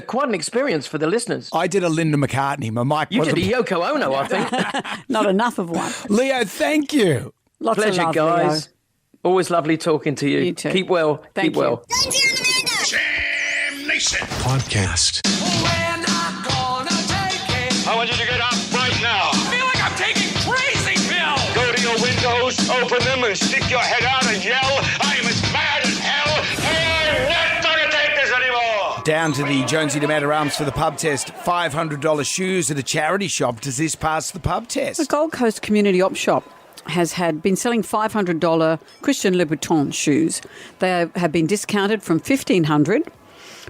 quite an experience for the listeners. I did a Linda McCartney. My mic. You did a Yoko Ono, I think. Not enough of one. Leo, thank you. Lots Pleasure, of love, guys. Leo. Always lovely talking to you. You too. Keep well. Thank you. Podcast. We're not gonna take it. I want you to get up right now. I feel like I'm taking crazy pills. Go to your windows, open them, and stick your head out and yell, I am as mad as hell. I'm not gonna take this anymore. Down to the Jonesy de Matter Arms for the pub test. $500 shoes at a charity shop. Does this pass the pub test? The Gold Coast Community Op Shop has been selling $500 Christian Louboutin shoes. They have been discounted from $1,500.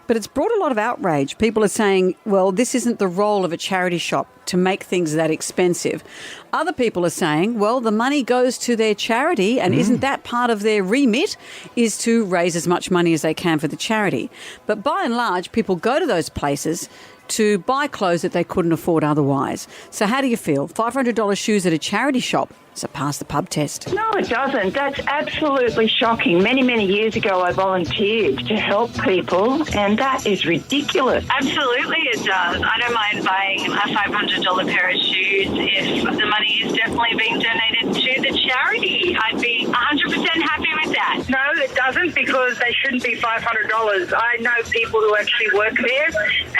But it's brought a lot of outrage. People are saying, well, this isn't the role of a charity shop to make things that expensive. Other people are saying, well, the money goes to their charity and isn't that part of their remit is to raise as much money as they can for the charity. But by and large, people go to those places to buy clothes that they couldn't afford otherwise. So how do you feel? $500 shoes at a charity shop. Does it pass the pub test? No, it doesn't. That's absolutely shocking. Many, many years ago, I volunteered to help people, and that is ridiculous. Absolutely, it does. I don't mind buying a $500 pair of shoes if the money is definitely being donated to the charity. I'd be 100% happy with that. No, it doesn't, because they shouldn't be $500. I know people who actually work there,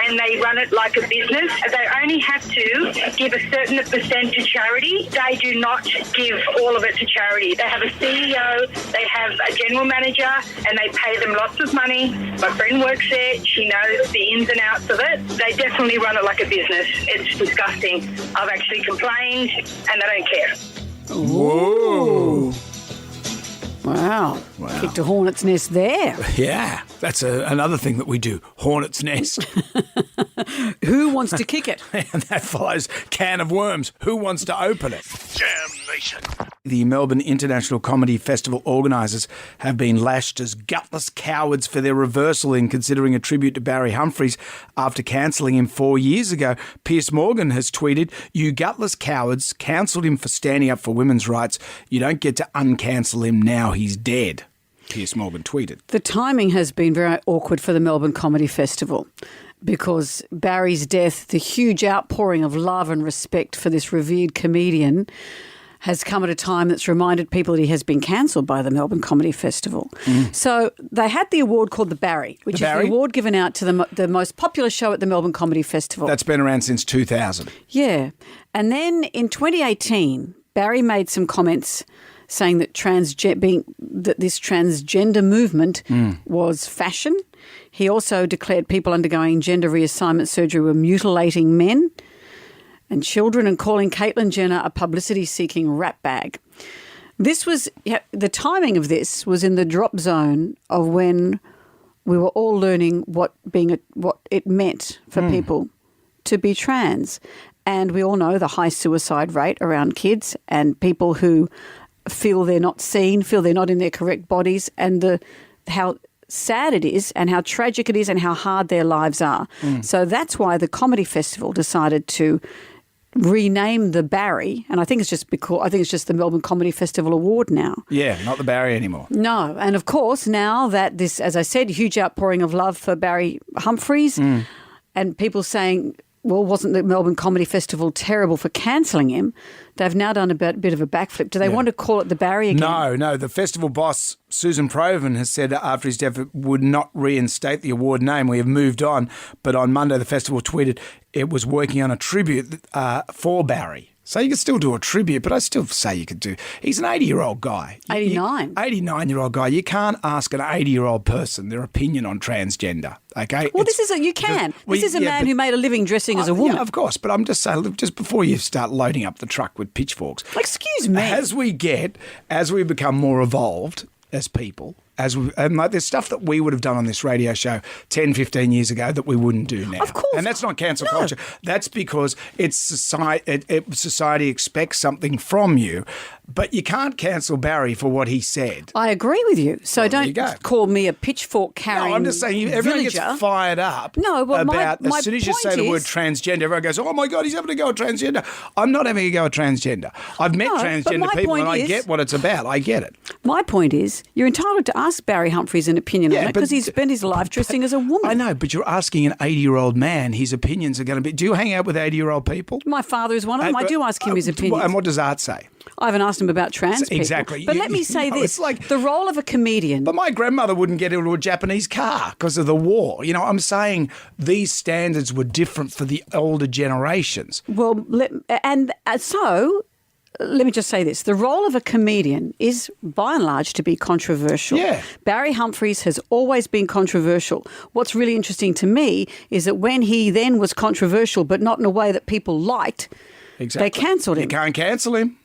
and they run it like a business. They only have to give a certain percent to charity. They do not give all of it to charity. They have a CEO, they have a general manager, and they pay them lots of money. My friend works there. She knows the ins and outs of it. They definitely run it like a business. It's disgusting. I've actually complained, and they don't care. Whoa. Wow. Kicked a hornet's nest there. Yeah, that's another thing that we do, hornet's nest. Who wants to kick it? And that follows can of worms. Who wants to open it? Jam Nation. The Melbourne International Comedy Festival organisers have been lashed as gutless cowards for their reversal in considering a tribute to Barry Humphries after cancelling him 4 years ago. Piers Morgan has tweeted, "You gutless cowards cancelled him for standing up for women's rights. You don't get to uncancel him now. He's dead." Piers Morgan tweeted. The timing has been very awkward for the Melbourne Comedy Festival because Barry's death, the huge outpouring of love and respect for this revered comedian, has come at a time that's reminded people that he has been cancelled by the Melbourne Comedy Festival. So they had the award called the Barry, which is the award given out to the most popular show at the Melbourne Comedy Festival. That's been around since 2000. Yeah. And then in 2018, Barry made some comments saying that this transgender movement was fashion. He also declared people undergoing gender reassignment surgery were mutilating men and children, and calling Caitlyn Jenner a publicity-seeking rat bag. The timing of this was in the drop zone of when we were all learning what it meant for people to be trans. And we all know the high suicide rate around kids and people who feel they're not seen, feel they're not in their correct bodies, and how sad it is and how tragic it is and how hard their lives are. So that's why the Comedy Festival decided to rename the Barry, and I think it's just the Melbourne Comedy Festival Award now. Yeah, not the Barry anymore. No, and of course now that this, as I said, huge outpouring of love for Barry Humphries, and people saying, well, wasn't the Melbourne Comedy Festival terrible for cancelling him? They've now done a bit of a backflip. Do they want to call it the Barry again? No. The festival boss, Susan Provan, has said after his death it would not reinstate the award name. We have moved on. But on Monday, the festival tweeted it was working on a tribute for Barry. So you could still do a tribute, but I still say you could do. He's an 80-year-old guy. 89. 89-year-old guy. You can't ask an 80-year-old person their opinion on transgender. Okay. Well, this is a man who made a living dressing as a woman. Yeah, of course. But I'm just saying, look, just before you start loading up the truck with pitchforks. Excuse me. As we become more evolved as people, there's stuff that we would have done on this radio show 10, 15 years ago that we wouldn't do now. Of course. And that's not cancel culture. That's because it's society expects something from you, but you can't cancel Barry for what he said. I agree with you. So don't call me a pitchfork carrying. No, I'm just saying everyone villager. Gets fired up about as soon as you say the word transgender, everyone goes, oh my God, he's having a go at transgender. I'm not having a go at transgender. I've met transgender people and I get what it's about. I get it. My point is you're entitled to ask Barry Humphries an opinion on it because he's spent his life dressing as a woman. I know, but you're asking an 80-year-old man his opinions are going to be. Do you hang out with 80-year-old people? My father is one of them. I do ask him his opinions. And what does Art say? I haven't asked him about trans people. Exactly. But let me say this. It's like the role of a comedian. But my grandmother wouldn't get into a Japanese car because of the war. You know, I'm saying these standards were different for the older generations. Well, so let me just say this. The role of a comedian is, by and large, to be controversial. Yeah. Barry Humphries has always been controversial. What's really interesting to me is that when he then was controversial, but not in a way that people liked, they cancelled him. You can't cancel him.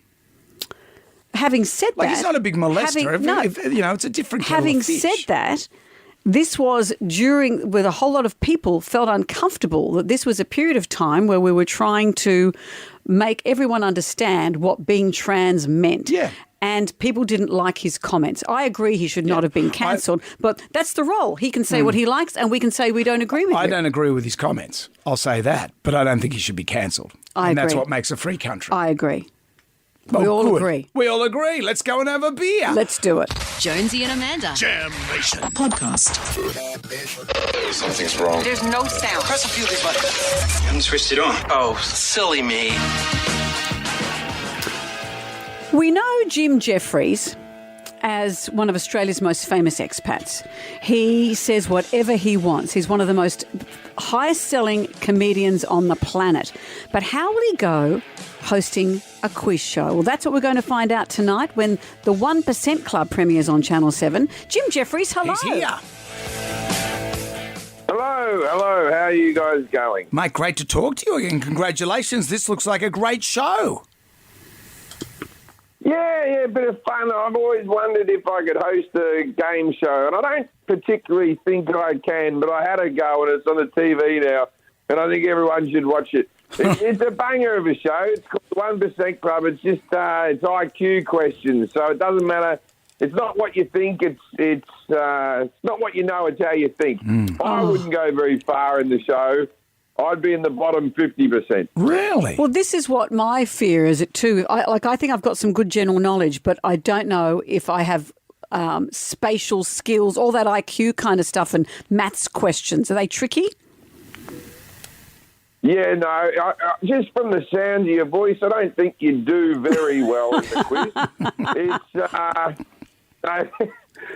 Having said that... he's not a big molester. It's a different kettle of fish. Having said that, this was where a whole lot of people felt uncomfortable, that this was a period of time where we were trying to make everyone understand what being trans meant. Yeah. And people didn't like his comments. I agree he should not have been cancelled, but that's the role. He can say what he likes and we can say we don't agree with I don't agree with his comments. I'll say that. But I don't think he should be cancelled. I agree. That's what makes a free country. I agree. We all agree. We all agree. Let's go and have a beer. Let's do it. Jonesy and Amanda. Jam Nation. Podcast. Something's wrong. There's no sound. Press a few of these buttons. I haven't switched it on. Oh, silly me. We know Jim Jeffries as one of Australia's most famous expats. He says whatever he wants. He's one of the most highest-selling comedians on the planet. But how will he go hosting a quiz show? Well, that's what we're going to find out tonight when the 1% Club premieres on Channel 7. Jim Jeffries, hello. He's here. Hello. How are you guys going? Mate, great to talk to you again. Congratulations. This looks like a great show. Yeah, a bit of fun. I've always wondered if I could host a game show, and I don't particularly think I can, but I had a go, and it's on the TV now, and I think everyone should watch it. It's a banger of a show. It's called 1% Club. It's just it's IQ questions, so it doesn't matter. It's not what you think. It's not what you know. It's how you think. I wouldn't go very far in the show. I'd be in the bottom 50%. Really? Well, this is what my fear is it too. I think I've got some good general knowledge, but I don't know if I have spatial skills, all that IQ kind of stuff and maths questions. Are they tricky? Yeah, no, I, just from the sound of your voice, I don't think you do very well in the quiz.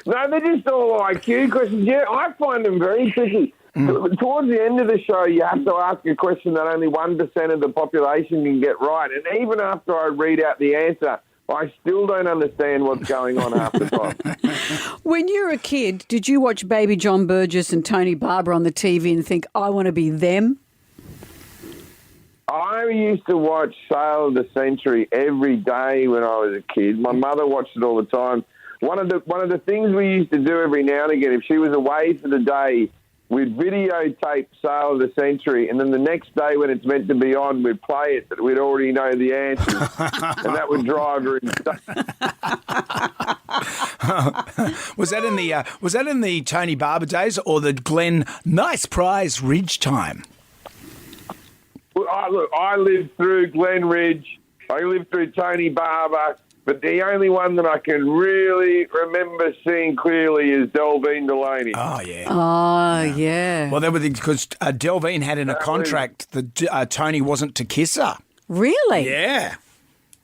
No, they're just all IQ questions. Yeah, I find them very tricky. Towards the end of the show, you have to ask a question that only 1% of the population can get right. And even after I read out the answer, I still don't understand what's going on half the time. When you were a kid, did you watch Baby John Burgess and Tony Barber on the TV and think, I want to be them? I used to watch Sale of the Century every day when I was a kid. My mother watched it all the time. One of the things we used to do every now and again, if she was away for the day, we'd videotape Sale of the Century, and then the next day when it's meant to be on, we'd play it, but we'd already know the answers, and that would drive her insane. Was that in the Tony Barber days or the Glenn Nice Prize Ridge time? Well, I lived through Glen Ridge. I lived through Tony Barber. But the only one that I can really remember seeing clearly is Delvine Delaney. Oh, yeah. Oh, yeah. Well, that was because Delvine had in a contract that Tony wasn't to kiss her. Really? Yeah.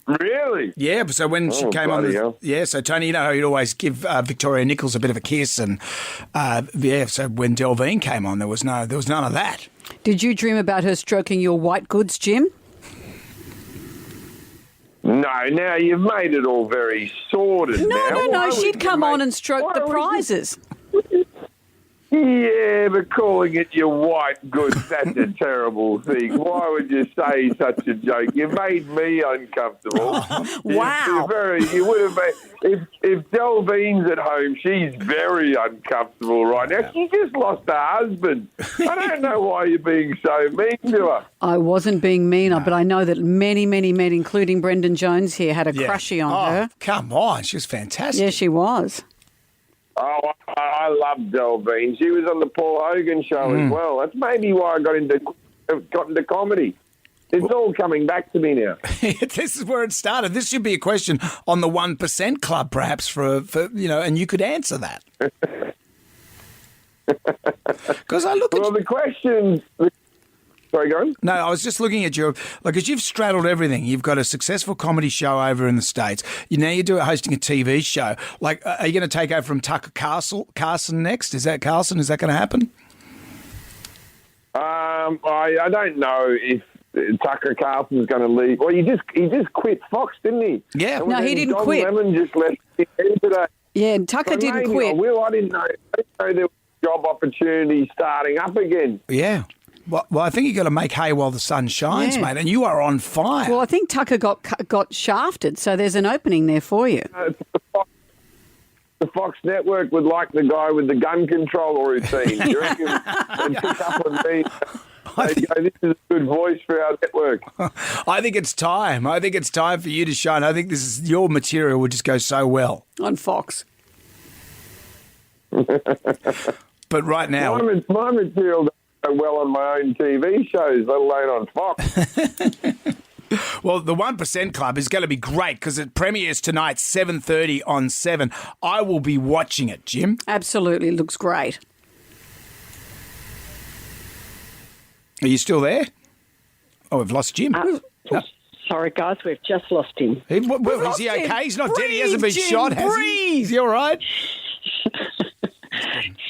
Really? Yeah, so when she came on, so Tony, you know how he'd always give Victoria Nichols a bit of a kiss, and so when Delvine came on, there was none of that. Did you dream about her stroking your white goods, Jim? No, now you've made it all very sordid. No, she'd come on and stroke the prizes. Yeah, but calling it your white goods, that's a terrible thing. Why would you say such a joke? You made me uncomfortable. Wow. You would have made, if Delvine's at home, she's very uncomfortable right now. She just lost her husband. I don't know why you're being so mean to her. I wasn't being mean, but I know that many, many men, including Brendan Jones here, had a crushie on her. Come on, she was fantastic. Yeah, she was. Oh, I love Delvine. She was on the Paul Hogan show as well. That's maybe why I got into comedy. It's all coming back to me now. This is where it started. This should be a question on the 1% Club, perhaps, for and you could answer that. Because I look at the questions. Sorry, go on. No, I was just looking at your, because you've straddled everything. You've got a successful comedy show over in the States. You're hosting a TV show. Like, are you going to take over from Tucker Carlson next? Is that Carlson? Is that going to happen? I don't know if Tucker Carlson's going to leave. Well, he just quit Fox, didn't he? Yeah. No, he didn't quit. Don Lemon just left today. Yeah, and Tucker didn't quit. I didn't know there was job opportunities starting up again. Yeah. Well, I think you got to make hay while the sun shines, mate, and you are on fire. Well, I think Tucker got shafted, so there's an opening there for you. The Fox Network would like the guy with the gun control routine. You reckon they'd pick up on me? This is a good voice for our network. I think it's time. I think it's time for you to shine. I think your material would just go so well on Fox. But right now, my material doesn't go well on my own TV shows, let alone on Fox. Well, the 1% Club is going to be great because it premieres tonight, 7:30 on 7. I will be watching it, Jim. Absolutely, looks great. Are you still there? Oh, we've lost Jim. No. Sorry, guys, we've just lost him. Is he okay? He's not dead. He hasn't been shot, has he? Is he all right?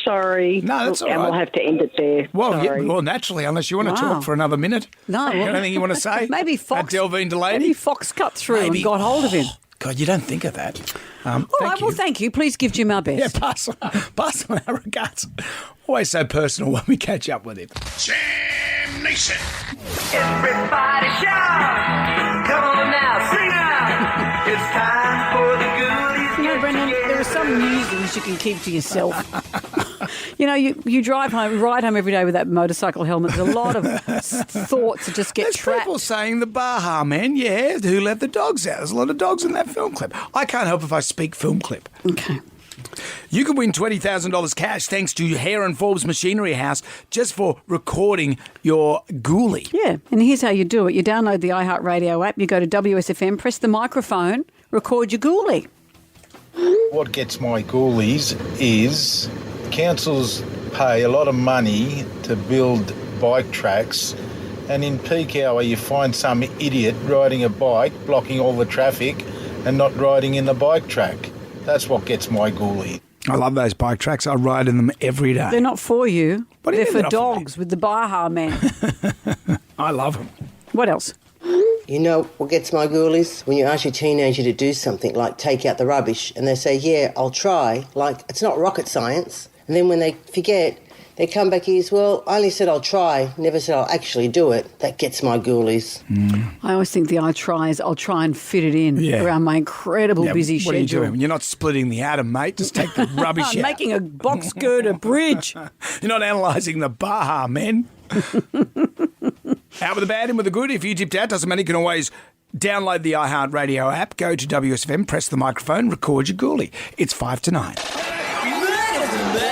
Sorry. No, that's all right. And we'll have to end it there. Well, naturally, unless you want to talk for another minute. No. Anything you want to say? Maybe Fox. Delvine Delaney? Maybe Fox cut through and got hold of him. God, you don't think of that. All right, well, thank you. Please give Jim our best. Yeah, pass on our regards. Always so personal when we catch up with him. Jam Nation. Everybody shout. Come on now, sing out. It's time for the goodies. You know, Brendan, there are some musings you can keep to yourself. You know, you ride home every day with that motorcycle helmet. There's a lot of thoughts that just get There's trapped. people saying the Baha Men, who let the dogs out. There's a lot of dogs in that film clip. I can't help if I speak film clip. Okay. You could win $20,000 cash thanks to Hare and Forbes Machinery House just for recording your ghoulie. Yeah, and here's how you do it. You download the iHeartRadio app, you go to WSFM, press the microphone, record your ghoulie. What gets my ghoulies is councils pay a lot of money to build bike tracks, and in peak hour you find some idiot riding a bike, blocking all the traffic and not riding in the bike track. That's what gets my ghoulie. I love those bike tracks. I ride in them every day. They're not for you. What do you They're mean for they're not for dogs with the Baha Men. I love them. What else? You know what gets my ghoulies? When you ask your teenager to do something like take out the rubbish and they say, yeah, I'll try, like it's not rocket science. And then when they forget, they come back here, well, I only said I'll try, never said I'll actually do it. That gets my ghoulies. I always think the I try is I'll try and fit it in around my incredible busy what schedule. are you doing? You're not splitting the atom, mate. Just take the rubbish I'm out. making a box girder bridge. You're not analysing the Baha Men. Out with the bad, in with the good. If you dipped out, doesn't matter. You can always download the iHeartRadio app, go to WSFM, press the microphone, record your ghoulie. It's 5 to 9.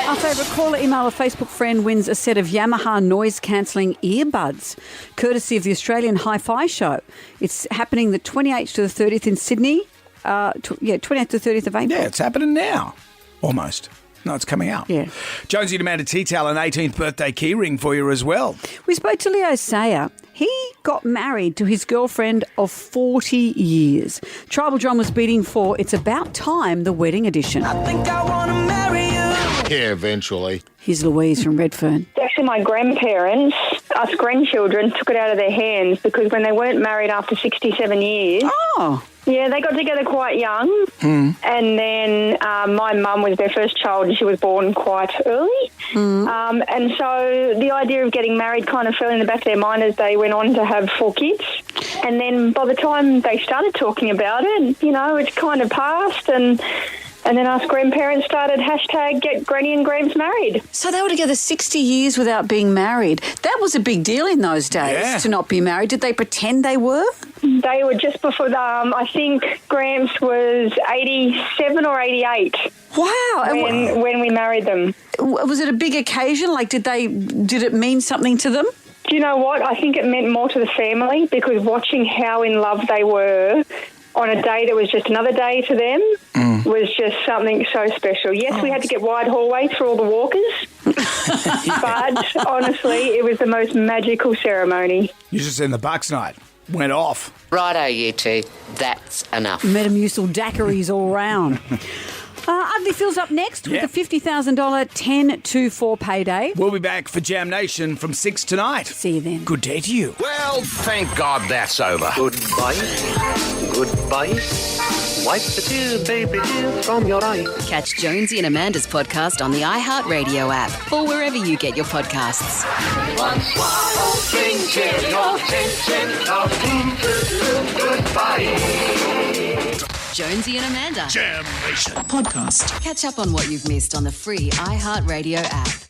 Our favourite caller, email or Facebook friend wins a set of Yamaha noise-cancelling earbuds, courtesy of the Australian Hi-Fi Show. It's happening the 28th to the 30th in Sydney. 28th to 30th of April. Yeah, it's happening now. Almost. No, it's coming out. Yeah. Jonesy and Amanda T-Towel, an 18th birthday key ring for you as well. We spoke to Leo Sayer. He got married to his girlfriend of 40 years. Tribal Drum was beating for It's About Time, the wedding edition. I think I want to marry you. Yeah, eventually. Here's Louise from Redfern. Actually, my grandparents, us grandchildren, took it out of their hands because when they weren't married after 67 years... Oh. Yeah, they got together quite young, and then my mum was their first child, and she was born quite early. And so the idea of getting married kind of fell in the back of their mind as they went on to have 4 kids. And then by the time they started talking about it, you know, it's kind of passed, and then us grandparents started hashtag get Granny and Grams married. So they were together 60 years without being married. That was a big deal in those days, to not be married. Did they pretend they were? They were just before, I think Gramps was 87 or 88. Wow. When we married them. Was it a big occasion? Like, did it mean something to them? Do you know what? I think it meant more to the family because watching how in love they were on a day that was just another day to them was just something so special. Yes, we had to get wide hallways for all the walkers, but honestly, it was the most magical ceremony. You just seen the Bucks night. Went off. Righto, you two. That's enough. Metamucil daiquiris all round. Ugly Phil's up next with the $50,000 10-4 payday. We'll be back for Jam Nation from 6 tonight. See you then. Good day to you. Well, thank God that's over. Goodbye. Goodbye. Wipe the tear, baby dear, from your eye. Catch Jonesy and Amanda's podcast on the iHeartRadio app or wherever you get your podcasts. One swallow, chin, chin, your chin, chin, goodbye. Jonesy and Amanda. Jam Nation Podcast. Catch up on what you've missed on the free iHeartRadio app.